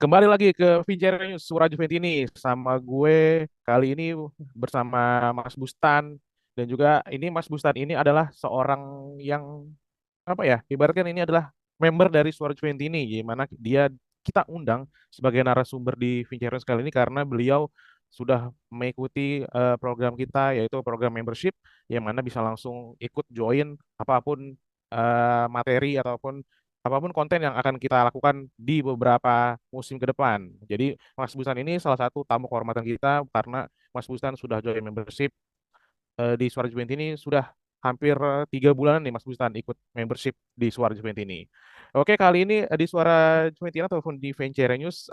Kembali lagi ke Vincenzo Suara Juventini sama gue kali ini bersama Mas Bustan dan juga ini Mas Bustan ini adalah seorang yang apa ya ibaratkan ini adalah member dari Suara Juventini gimana dia kita undang sebagai narasumber di Vincenzo kali ini karena beliau sudah mengikuti program kita yaitu program membership yang mana bisa langsung ikut join apapun materi ataupun apapun konten yang akan kita lakukan di beberapa musim ke depan. Jadi Mas Busan ini salah satu tamu kehormatan kita karena Mas Busan sudah join membership di Suara Juventus ini sudah hampir 3 bulanan nih Mas Busan ikut membership di Suara Juventus ini. Oke, kali ini di Suara Juventus ataupun di Vencere News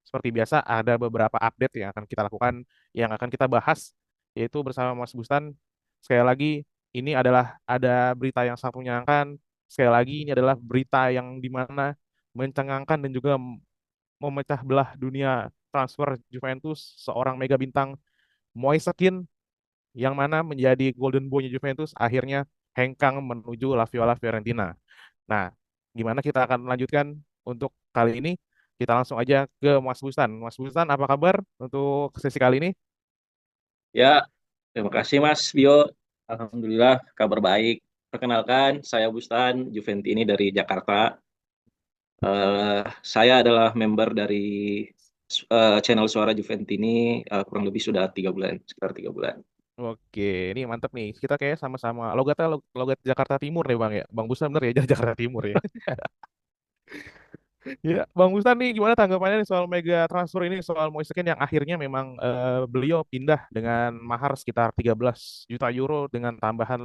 seperti biasa ada beberapa update yang akan kita lakukan, yang akan kita bahas yaitu bersama Mas Busan. Sekali lagi ini adalah ada berita yang sangat menyenangkan. Sekali lagi ini adalah berita yang dimana mencengangkan dan juga memecah belah dunia transfer Juventus seorang mega bintang Moise Kean yang mana menjadi golden boy-nya Juventus akhirnya hengkang menuju La Viola Fiorentina. Nah, gimana kita akan melanjutkan untuk kali ini? Kita langsung aja ke Mas Busan. Mas Busan, apa kabar untuk sesi kali ini? Ya, terima kasih Mas Bio. Alhamdulillah kabar baik. Perkenalkan, saya Bustan Juventini dari Jakarta. Saya adalah member dari channel Suara Juventini kurang lebih sudah 3 bulan, sekitar 3 bulan. Oke, ini mantep nih. Kita kayak sama-sama logatnya logat Jakarta Timur ya Bang ya. Bang Busan bener ya Jakarta Timur ya. Ya, Bang Busan nih gimana tanggapannya nih soal mega transfer ini soal Moise Kean yang akhirnya memang beliau pindah dengan mahar sekitar 13 juta euro dengan tambahan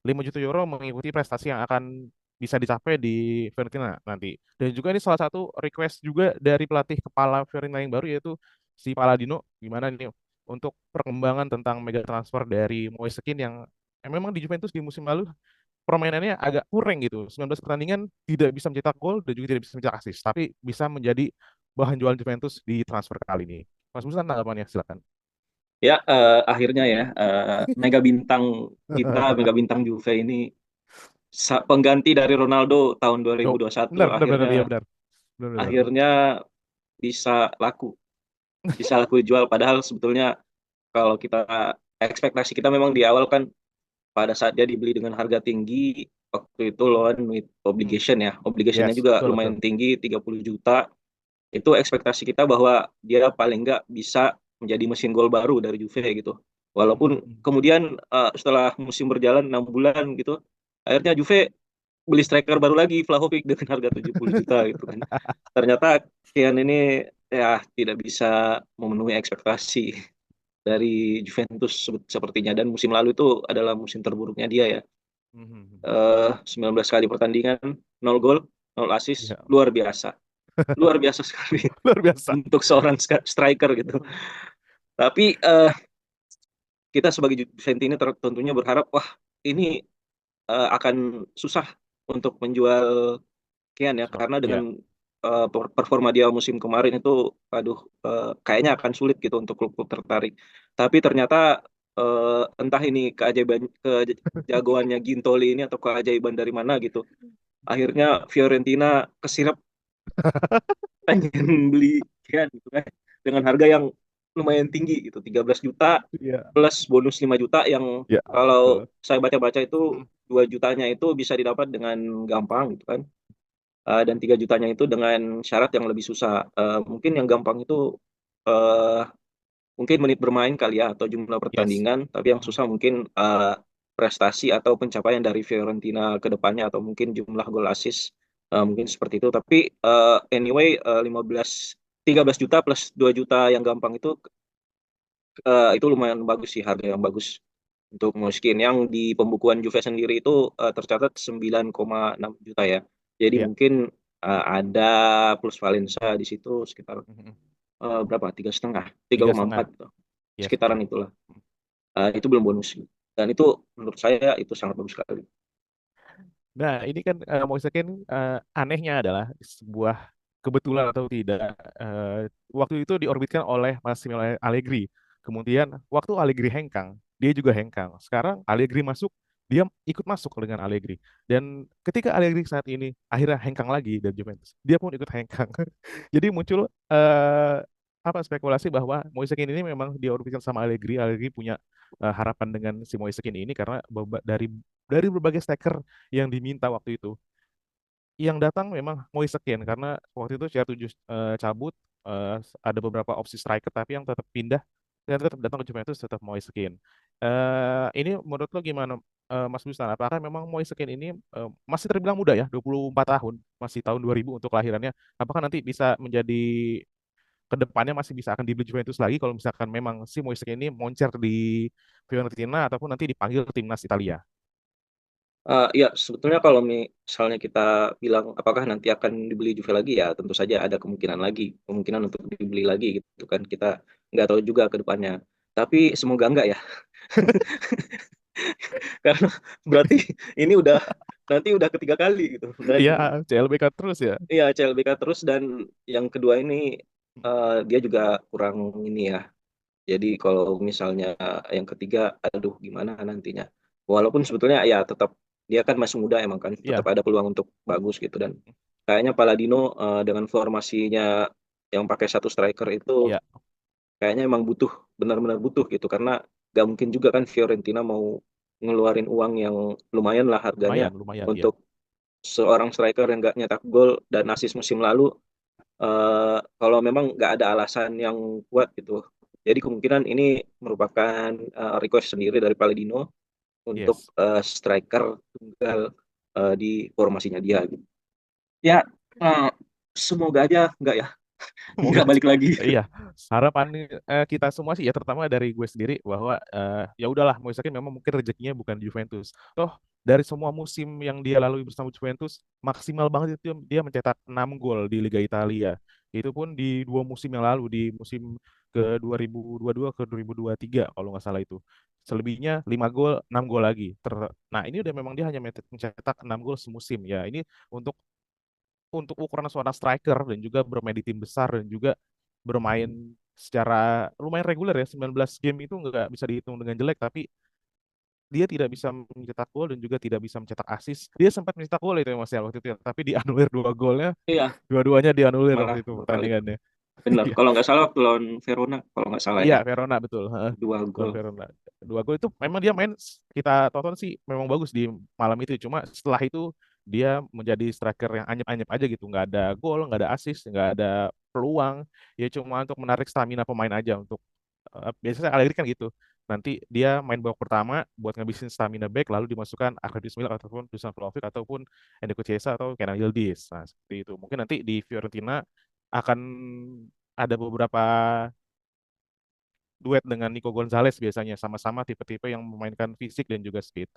5 juta euro mengikuti prestasi yang akan bisa dicapai di Fiorentina nanti. Dan juga ini salah satu request juga dari pelatih kepala Fiorentina yang baru yaitu si Palladino. Gimana nih untuk perkembangan tentang mega transfer dari Moise Kean yang memang di Juventus di musim lalu permainannya agak kurang gitu. 19 pertandingan tidak bisa mencetak gol dan juga tidak bisa mencetak assist, tapi bisa menjadi bahan jualan Juventus di transfer kali ini. Mas Busan tanggapannya silakan. Ya, akhirnya ya mega bintang kita, mega bintang Juve ini pengganti dari Ronaldo tahun Oh, 2021 benar benar benar akhirnya iya benar. Benar benar. akhirnya bisa laku, bisa laku jual. Padahal sebetulnya kalau kita ekspektasi kita memang di awal kan pada saat dia dibeli dengan harga tinggi waktu itu loan with Hmm. obligation ya. Obligationnya Yes, juga betul betul. lumayan tinggi 30 juta. Itu ekspektasi kita bahwa dia paling nggak bisa menjadi mesin gol baru dari Juve gitu. Walaupun Mhm. kemudian setelah musim berjalan 6 bulan gitu, akhirnya Juve beli striker baru lagi Vlahovic dengan harga 70 juta gitu kan. Ternyata Kian ini ya tidak bisa memenuhi ekspektasi dari Juventus sepertinya, dan musim lalu itu adalah musim terburuknya dia ya. Mhm. 19 kali pertandingan, 0 gol, 0 assist, Ya, luar biasa sekali luar biasa. untuk seorang striker gitu. Tapi kita sebagai Juventini tentunya berharap wah ini akan susah untuk menjual Kian ya, So, karena dengan ya, performa dia musim kemarin itu aduh, kayaknya akan sulit gitu untuk klub-klub tertarik. Tapi ternyata entah ini kejagoannya Gintoli ini atau keajaiban dari mana gitu. Akhirnya Fiorentina kesirap pengen beli Kian gitu kan dengan harga yang lumayan tinggi gitu, 13 juta ya, plus bonus 5 juta yang ya, kalau betul. saya baca-baca itu Mhm. 2 jutanya itu bisa didapat dengan gampang gitu kan. Dan 3 jutanya itu dengan syarat yang lebih susah. Mungkin yang gampang itu eh, mungkin menit bermain kali ya atau jumlah Yes. pertandingan, tapi yang Mhm. susah mungkin prestasi atau pencapaian dari Fiorentina ke depannya atau mungkin jumlah gol assist. Mungkin seperti itu. Tapi anyway, 13 juta plus 2 juta yang gampang itu lumayan bagus sih, harga yang bagus untuk Moskin. Yang di pembukuan Juve sendiri itu tercatat 9,6 juta ya. Jadi Ya. mungkin ada plus Valencia di situ sekitar Mhm. berapa? 3,5, tiga Tiga koma setengah. empat gitu. Yes, Sekitaran betul. itulah. Itu belum bonus. Dan itu menurut saya itu sangat bagus sekali. Nah, ini kan Moise Kean anehnya adalah sebuah kebetulan atau tidak waktu itu diorbitkan oleh Massimiliano Allegri. Kemudian waktu Allegri hengkang, dia juga hengkang. Sekarang Allegri masuk, dia ikut masuk dengan Allegri. Dan ketika Allegri saat ini akhirnya hengkang lagi dari Juventus, dia pun ikut hengkang. Jadi muncul apa spekulasi bahwa Moise Kean ini memang diorbitkan sama Allegri. Allegri punya harapan dengan si Moise Kean ini karena dari berbagai striker yang diminta waktu itu, yang datang memang Moise Kean karena waktu itu CR7 cabut, ada beberapa opsi striker tapi yang tetap pindah dan tetap datang ke Juventus tetap Moise Kean. Ini menurut lo gimana, Mas Bustan? Apakah memang Moise Kean ini masih terbilang muda ya, 24 tahun, masih tahun 2000 untuk kelahirannya. Apakah nanti bisa menjadi kedepannya masih bisa akan dibeli Juventus lagi kalau misalkan memang si Moise Kean ini moncer di Fiorentina ataupun nanti dipanggil ke timnas Italia? Ya, sebetulnya kalau misalnya kita bilang apakah nanti akan dibeli Juve lagi, ya tentu saja ada kemungkinan lagi, kemungkinan untuk dibeli lagi gitu kan. Kita nggak tahu juga ke depannya. Tapi semoga enggak ya, karena berarti ini udah nanti udah ketiga kali gitu. Dan Iya, CLBK terus ya. iya, CLBK terus, dan yang kedua ini dia juga kurang ini ya. Jadi kalau misalnya yang ketiga, aduh gimana nantinya. Walaupun sebetulnya ya tetap dia kan masih muda emang kan, tetap Iya, ada peluang untuk bagus gitu. Dan kayaknya Palladino dengan formasinya yang pakai satu striker itu iya, kayaknya emang butuh, benar-benar butuh gitu, karena gak mungkin juga kan Fiorentina mau ngeluarin uang yang lumayan lah harganya lumayan, lumayan, iya. untuk seorang striker yang gak nyetak gol dan asis musim lalu, kalau memang nggak ada alasan yang kuat gitu. Jadi kemungkinan ini merupakan request sendiri dari Palladino untuk Yes. striker tunggal di formasinya dia gitu. Ya, eh, semoga aja nggak ya, nggak Semoga balik lagi. iya, harapan kita semua sih ya, terutama dari gue sendiri bahwa ya udahlah, Moise Kean memang mungkin rezekinya bukan di Juventus. Toh dari semua musim yang dia lalui bersama Juventus, maksimal banget itu dia mencetak 6 gol di Liga Italia. Itu pun di dua musim yang lalu, di musim ke 2022 ke 2023 kalau nggak salah itu. Selebihnya 5 gol, 6 gol lagi. Nah, ini udah memang dia hanya mencetak 6 gol semusim ya. Ini untuk ukuran seorang striker dan juga bermain di tim besar dan juga bermain secara lumayan reguler ya, 19 game itu nggak bisa dihitung dengan jelek, tapi dia tidak bisa mencetak gol dan juga tidak bisa mencetak assist. Dia sempat mencetak gol itu ya Mas ya waktu itu ya, tapi dianulir dua golnya, Iya, dua-duanya dianulir malah waktu itu dua kali. pertandingannya. Benar. Iya. Kalau nggak salah waktu lawan Verona, kalau nggak salah Iya, ya, Verona betul. Heeh. dua Lawan gol. Verona. Dua gol itu memang dia main, kita tonton sih memang bagus di malam itu. Cuma setelah itu dia menjadi striker yang anyep-anyep aja gitu. Nggak ada gol, nggak ada assist, nggak ada peluang. Ya cuma untuk menarik stamina pemain aja. Untuk biasanya Allegri kan gitu. Nanti dia main babak pertama buat ngabisin stamina back, lalu dimasukkan Akhredius Milik ataupun Dusan Vlahovic ataupun Enrico Chiesa atau Kenan Yildiz. Nah, seperti itu. Mungkin nanti di Fiorentina akan ada beberapa duet dengan Nico Gonzalez biasanya, sama-sama tipe-tipe yang memainkan fisik dan juga speed.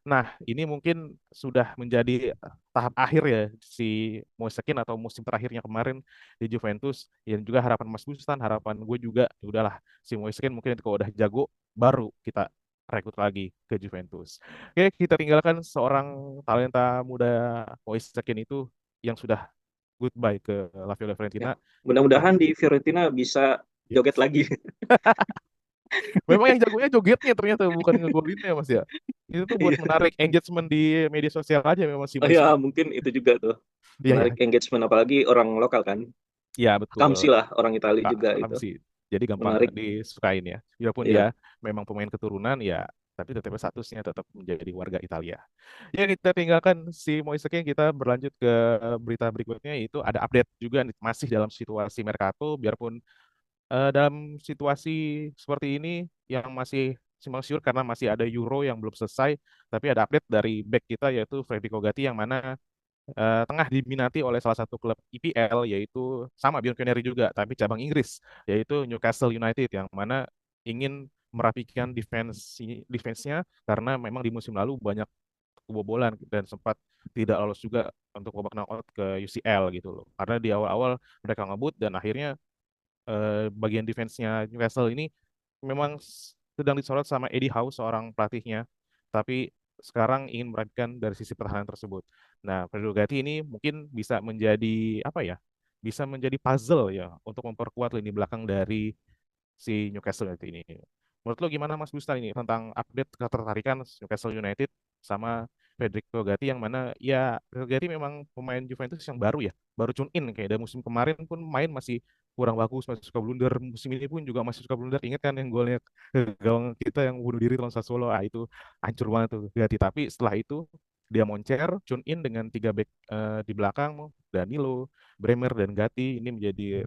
Nah, ini mungkin sudah menjadi tahap akhir ya si Moise Kean atau musim terakhirnya kemarin di Juventus. Yang juga harapan Mas Bustan, harapan gue juga, ya udahlah si Moise Kean mungkin kalau udah jago baru kita rekrut lagi ke Juventus. Oke, kita tinggalkan seorang talenta muda Moise Kean itu yang sudah goodbye ke La Viola Ya, Fiorentina. mudah-mudahan di Fiorentina bisa joget Yes. lagi. Memang yang jagonya jogetnya ternyata bukan ngegolinnya Mas ya. Itu tuh buat Iya. menarik engagement di media sosial aja memang si Oh Moise ya, Kean. mungkin itu juga tuh Iya ya, menarik engagement, apalagi orang lokal kan. iya betul. Kamsi lah, orang Italia Kak juga itu. Ramsey. Jadi gampang Menarik. disukain ya. Biarpun dia Iya. memang pemain keturunan ya, tapi tetap statusnya tetap menjadi warga Italia. Ya, kita tinggalkan si Moise Kean, kita berlanjut ke berita berikutnya, yaitu ada update juga nih, masih dalam situasi Mercato. Biarpun dalam situasi seperti ini yang masih simpang siur karena masih ada Euro yang belum selesai, tapi ada update dari back kita yaitu Freddy Kogati yang mana tengah diminati oleh salah satu klub IPL, yaitu sama Bianconeri juga tapi cabang Inggris, yaitu Newcastle United, yang mana ingin merapikan defense-nya karena memang di musim lalu banyak kebobolan dan sempat tidak lolos juga untuk babak knockout ke UCL gitu loh. Karena di awal-awal mereka ngebut dan akhirnya bagian defense-nya Newcastle ini memang sedang disorot sama Eddie Howe seorang pelatihnya, tapi sekarang ingin merapikan dari sisi pertahanan tersebut. Nah, Predogati ini mungkin bisa menjadi apa ya? Bisa menjadi puzzle ya untuk memperkuat lini belakang dari si Newcastle United ini. Menurut lo gimana Mas Bustan ini tentang update ketertarikan Newcastle United? sama Federico Gatti yang mana ya Gatti memang pemain Juventus yang baru ya, baru tune in kayak dari musim kemarin pun main masih kurang bagus, masih suka blunder. Musim ini pun juga masih suka blunder. Ingat kan yang golnya ke gawang kita yang bunuh diri lawan Sassuolo, itu hancur banget tuh Gatti. Tapi setelah itu dia moncer, tune in dengan tiga back di belakang, Danilo, Bremer dan Gatti ini menjadi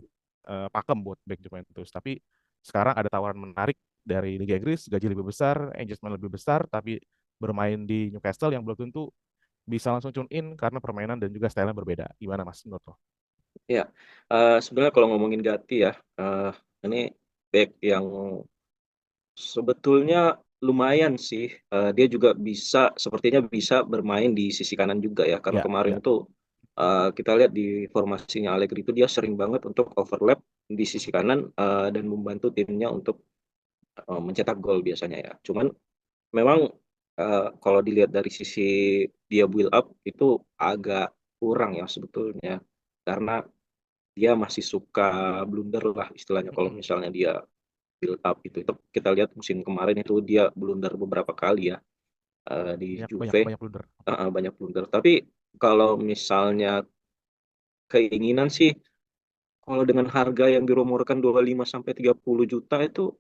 pakem buat back Juventus. Tapi sekarang ada tawaran menarik dari Liga Inggris, gaji lebih besar, engagement lebih besar, tapi bermain di Newcastle yang belum tentu bisa langsung tune in karena permainan dan juga stylenya berbeda. Gimana Mas menurut lo? Ya, sebenarnya kalau ngomongin Gatti ya, ini back yang sebetulnya lumayan sih. Dia juga bisa, sepertinya bisa bermain di sisi kanan juga ya. Karena Ya, kemarin ya. itu kita lihat di formasinya Allegri itu dia sering banget untuk overlap di sisi kanan dan membantu timnya untuk mencetak gol biasanya ya. Cuman memang kalau dilihat dari sisi dia build up itu agak kurang ya sebetulnya. Karena dia masih suka blunder lah istilahnya kalau Mm-mm. misalnya dia build up itu. Itu kita lihat musim kemarin itu dia blunder beberapa kali ya di Banyak, banyak, Juve. banyak blunder. Banyak blunder. Tapi kalau misalnya keinginan sih, kalau dengan harga yang dirumorkan 25 sampai 30 juta itu,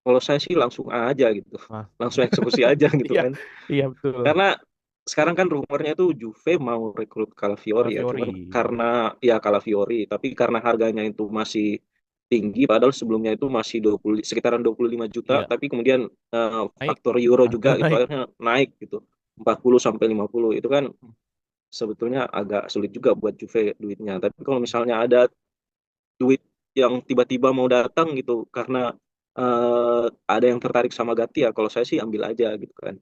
kalau saya sih langsung aja gitu. Nah, Langsung eksekusi aja gitu iya, kan. iya betul. Karena sekarang kan rumornya itu Juve mau rekrut Calafiori ya. Cuman Calafiori, karena ya Calafiori, tapi karena harganya itu masih tinggi, padahal sebelumnya itu masih 20, sekitaran 25 juta, iya, tapi kemudian naik, faktor euro juga gitu, naik. akhirnya naik gitu. 40 sampai 50 itu kan sebetulnya agak sulit juga buat Juve duitnya. Tapi kalau misalnya ada duit yang tiba-tiba mau datang gitu karena ada yang tertarik sama Gatti ya kalau saya sih ambil aja gitu kan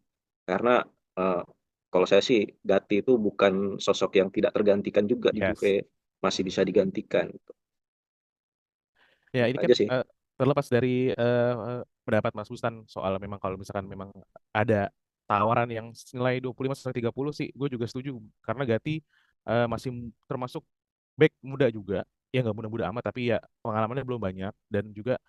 karena eh, kalau saya sih Gatti itu bukan sosok yang tidak tergantikan juga di Juve, Yes. masih bisa digantikan gitu. Ya, Itu ini kan aja sih. terlepas dari pendapat Mas Bustan soal memang kalau misalkan memang ada tawaran yang senilai 25 sampai 30 sih, gue juga setuju karena Gatti masih termasuk back muda juga. Ya nggak muda-muda amat tapi ya pengalamannya belum banyak dan juga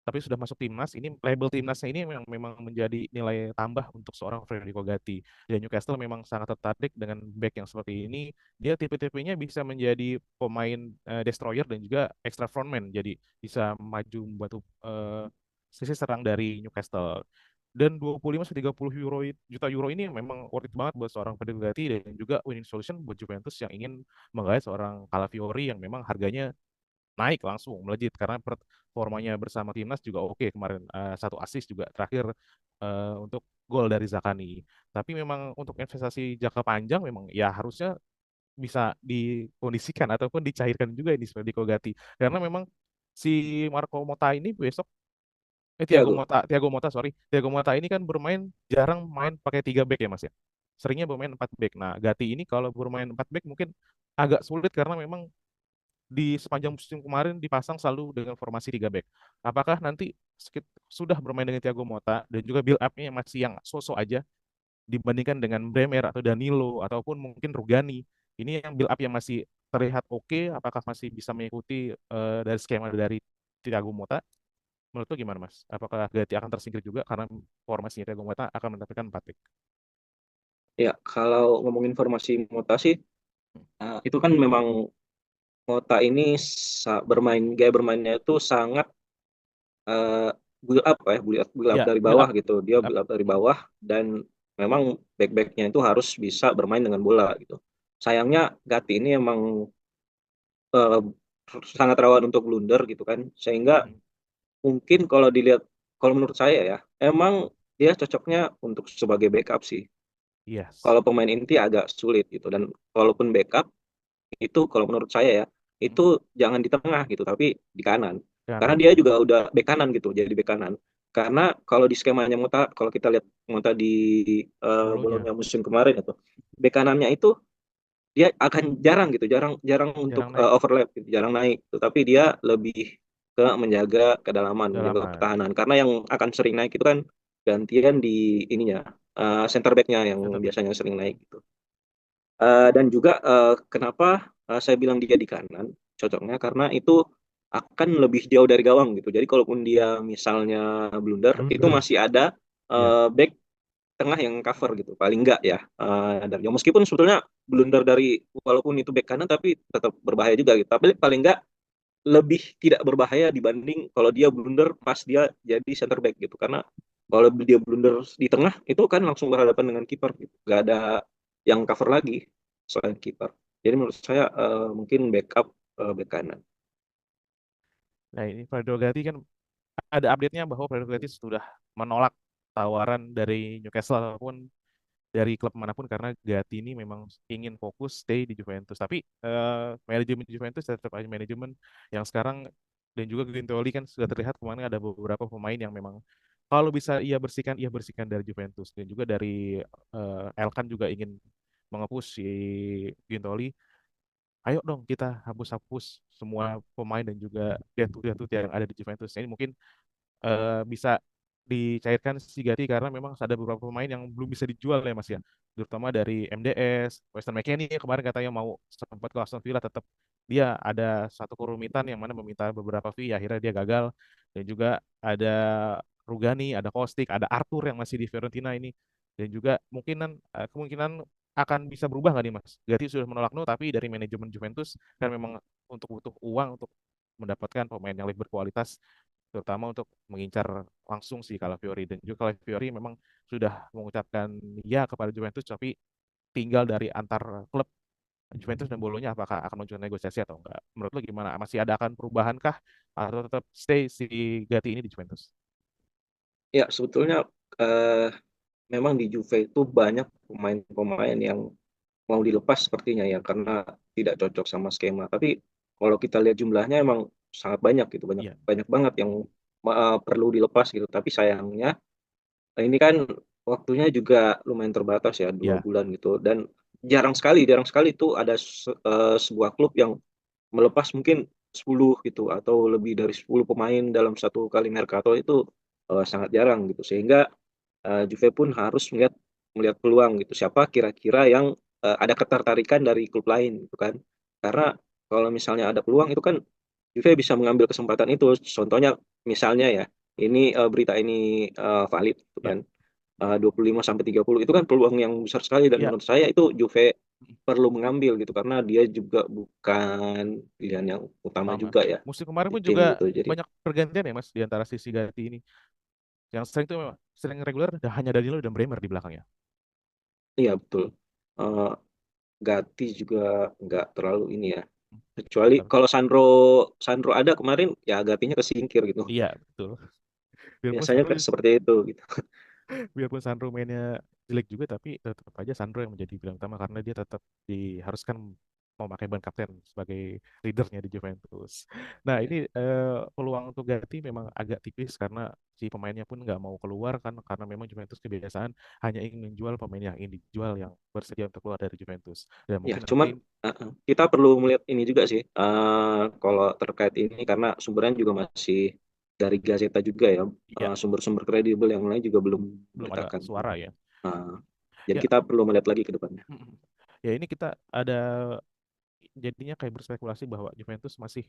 tapi sudah masuk timnas. Ini label timnasnya ini memang memang menjadi nilai tambah untuk seorang Federico Gatti. Dan Newcastle memang sangat tertarik dengan back yang seperti ini. Dia tipe-tipenya bisa menjadi pemain destroyer dan juga extra frontman. Jadi bisa maju membantu sisi serang dari Newcastle. Dan 25 sampai 30 juta euro ini memang worth it banget buat seorang Federico Gatti dan juga winning solution buat Juventus yang ingin menggait seorang Calafiori yang memang harganya naik langsung melejit karena performanya bersama timnas juga oke kemarin, satu assist juga terakhir untuk gol dari Zakani. Tapi memang untuk investasi jangka panjang memang ya harusnya bisa dikondisikan ataupun dicairkan juga ini seperti Kogati karena memang si Marco Mota ini besok Thiago. Thiago Mota sorry Thiago Mota ini kan bermain jarang main pakai tiga back ya Mas ya, seringnya bermain empat back. Nah Gatti ini kalau bermain empat back mungkin agak sulit karena memang di sepanjang musim kemarin dipasang selalu dengan formasi 3 back. Apakah nanti sudah bermain dengan Thiago Motta dan juga build up-nya masih yang sosok aja dibandingkan dengan Bremer atau Danilo ataupun mungkin Rugani. Ini yang build up yang masih terlihat oke, apakah masih bisa mengikuti dari skema dari Thiago Motta? Menurut lu gimana Mas? Apakah Gatti akan tersingkir juga karena formasinya Thiago Motta akan menampilkan 4 back? Ya kalau ngomongin formasi Mota sih, itu kan memang Mota ini gaya bermainnya itu sangat eh, build up ya, build up Ya, dari build bawah up. gitu. Dia Build up. build up dari bawah dan memang back-backnya itu harus bisa bermain dengan bola gitu. Sayangnya Gatti ini emang eh, sangat rawan untuk blunder gitu kan, sehingga Mhm. mungkin kalau dilihat, kalau menurut saya ya, emang dia cocoknya untuk sebagai backup sih. Yes. Kalau pemain inti agak sulit gitu dan kalaupun backup itu kalau menurut saya ya Mhm. itu jangan di tengah gitu tapi di kanan karena Kanan. dia juga udah bek kanan gitu jadi bek kanan karena kalau di skemanya Mota kalau kita lihat Mota di Bolonya Bolonya musim kemarin itu bek kanannya itu dia akan jarang gitu jarang jarang untuk jarang naik overlap gitu, jarang naik tetapi dia lebih ke menjaga kedalaman menjaga dalaman. pertahanan karena yang akan sering naik itu kan gantian di ininya center backnya yang Center back. biasanya sering naik gitu. Dan juga kenapa saya bilang dia di kanan cocoknya karena itu akan lebih jauh dari gawang gitu. Jadi kalaupun dia misalnya blunder, itu Blunder. masih ada Ya. back tengah yang cover gitu paling enggak ya. Dan ya meskipun sebetulnya blunder dari walaupun itu back kanan tapi tetap berbahaya juga gitu, tapi paling enggak lebih tidak berbahaya dibanding kalau dia blunder pas dia jadi center back gitu, karena kalau dia blunder di tengah itu kan langsung berhadapan dengan kiper gitu, nggak ada yang cover lagi selain kiper. Jadi menurut saya mungkin backup back kanan. Nah, ini Fredo Gatti kan ada update-nya bahwa Fredo Gatti sudah menolak tawaran dari Newcastle ataupun dari klub manapun karena Gatti ini memang ingin fokus stay di Juventus. Tapi manajemen Juventus tetap aja manajemen yang sekarang, dan juga Gintoli kan sudah terlihat kemarin ada beberapa pemain yang memang kalau bisa ia bersihkan dari Juventus, dan juga dari Elkan juga ingin mengepush si Gintoli, ayo dong kita hapus-hapus semua pemain dan juga deadwood yang ada di Juventus. Ini mungkin bisa dicairkan si Gatti karena memang ada beberapa pemain yang belum bisa dijual ya Mas ya. Terutama dari MDS, Weston McKennie kemarin katanya mau sempat ke Aston Villa, tetap dia ada satu kerumitan yang mana meminta beberapa fee, akhirnya dia gagal. Dan juga ada Rugani, ada Kostik, ada Arthur yang masih di Fiorentina ini. Dan juga kemungkinan akan bisa berubah nggak nih Mas? Gatti sudah menolak no, tapi dari manajemen Juventus kan memang untuk butuh uang untuk mendapatkan pemain yang lebih berkualitas, terutama untuk mengincar langsung si Calafiori. Dan juga Calafiori memang sudah mengucapkan ya kepada Juventus, tapi tinggal dari antar klub Juventus dan Bolonya apakah akan menunjukkan negosiasi atau enggak. Menurut lo gimana? Masih ada akan perubahan kah atau tetap stay si Gatti ini di Juventus? Ya sebetulnya eh, memang di Juve itu banyak pemain-pemain yang mau dilepas sepertinya ya karena tidak cocok sama skema. Tapi kalau kita lihat jumlahnya emang sangat banyak gitu, banyak Iya, banyak banget yang perlu dilepas gitu. Tapi sayangnya ini kan waktunya juga lumayan terbatas ya, dua iya, bulan gitu. Dan jarang sekali tuh ada sebuah klub yang melepas mungkin 10 gitu atau lebih dari 10 pemain dalam satu kali mercato itu sangat jarang gitu. Sehingga Juve pun harus melihat melihat peluang gitu. Siapa kira-kira yang ada ketertarikan dari klub lain gitu kan. Karena kalau misalnya ada peluang itu kan Juve bisa mengambil kesempatan itu. Contohnya misalnya ya, ini berita ini valid gitu iya, kan. 25 sampai 30 itu kan peluang yang besar sekali, dan iya. menurut saya itu Juve perlu mengambil gitu karena dia juga bukan pilihan yang utama Sama. juga ya Musim kemarin di pun tim juga gitu. Jadi banyak pergantian ya Mas di antara sisi Gatti ini. Yang sering tuh memang sering reguler hanya Danilo dan Bremer di belakangnya. iya betul. Eh, Gatti juga nggak terlalu ini ya. Kecuali Tapi kalau Sandro Sandro ada kemarin ya Gattinya kesingkir gitu. iya betul. Biarpun Biasanya Sandro kan seperti itu gitu. biarpun Sandro mainnya jelek juga, tapi tetap aja Sandro yang menjadi pilihan utama karena dia tetap diharuskan memakai ban kapten sebagai leadernya di Juventus. Nah, ini peluang untuk Gatti memang agak tipis karena si pemainnya pun nggak mau keluar kan, karena memang Juventus kebiasaan hanya ingin menjual pemain yang ingin dijual, yang bersedia untuk keluar dari Juventus. Dan Ya, mungkin cuman nanti kita perlu melihat ini juga sih, kalau terkait ini karena sumbernya juga masih dari Gazeta juga ya, ya sumber-sumber kredibel yang lain juga belum belum ada memberitakan. suara ya. Uh, jadi Ya, kita perlu melihat lagi ke depannya. ya ini kita ada jadinya kayak berspekulasi bahwa Juventus masih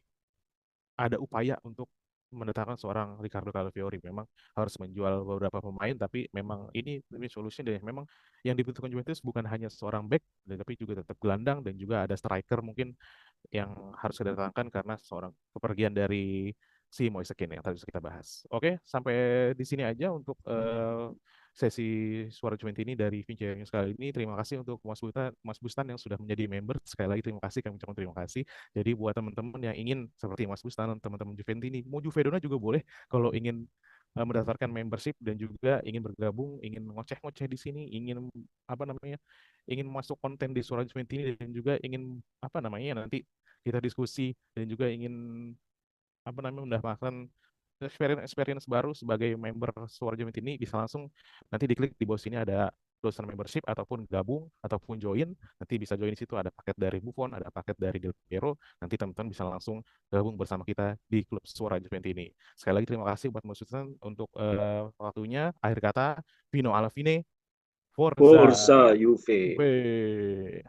ada upaya untuk mendatangkan seorang Ricardo Calafiori. Memang harus menjual beberapa pemain, tapi memang ini solusi, dan memang yang dibutuhkan Juventus bukan hanya seorang back, tapi juga tetap gelandang dan juga ada striker mungkin yang harus didatangkan karena seorang kepergian dari si Moise Kean yang tadi kita bahas. Oke, sampai di sini aja untuk sesi Suara Juventus ini dari Vinci News kali ini. Terima kasih untuk Mas Bustan yang sudah menjadi member. Sekali lagi terima kasih, kami ucapkan terima kasih. Jadi buat teman-teman yang ingin seperti Mas Bustan, teman-teman Juventus ini, mau Juvedona juga boleh kalau ingin mendaftarkan membership dan juga ingin bergabung, ingin ngoceh-ngoceh di sini, ingin apa namanya, ingin masuk konten di Suara Juventus ini, dan juga ingin apa namanya nanti kita diskusi, dan juga ingin apa namanya mendapatkan experience baru sebagai member Suara Juventus ini, bisa langsung nanti diklik di bawah sini ada tulisan membership ataupun gabung ataupun join. Nanti bisa join di situ, ada paket dari Buffon, ada paket dari Del Piero. Nanti teman-teman bisa langsung gabung bersama kita di klub Suara Juventus ini. Sekali lagi terima kasih buat Mas Sultan untuk waktunya. Akhir kata, Vino alla fine, Forza Forza Juve. Juve.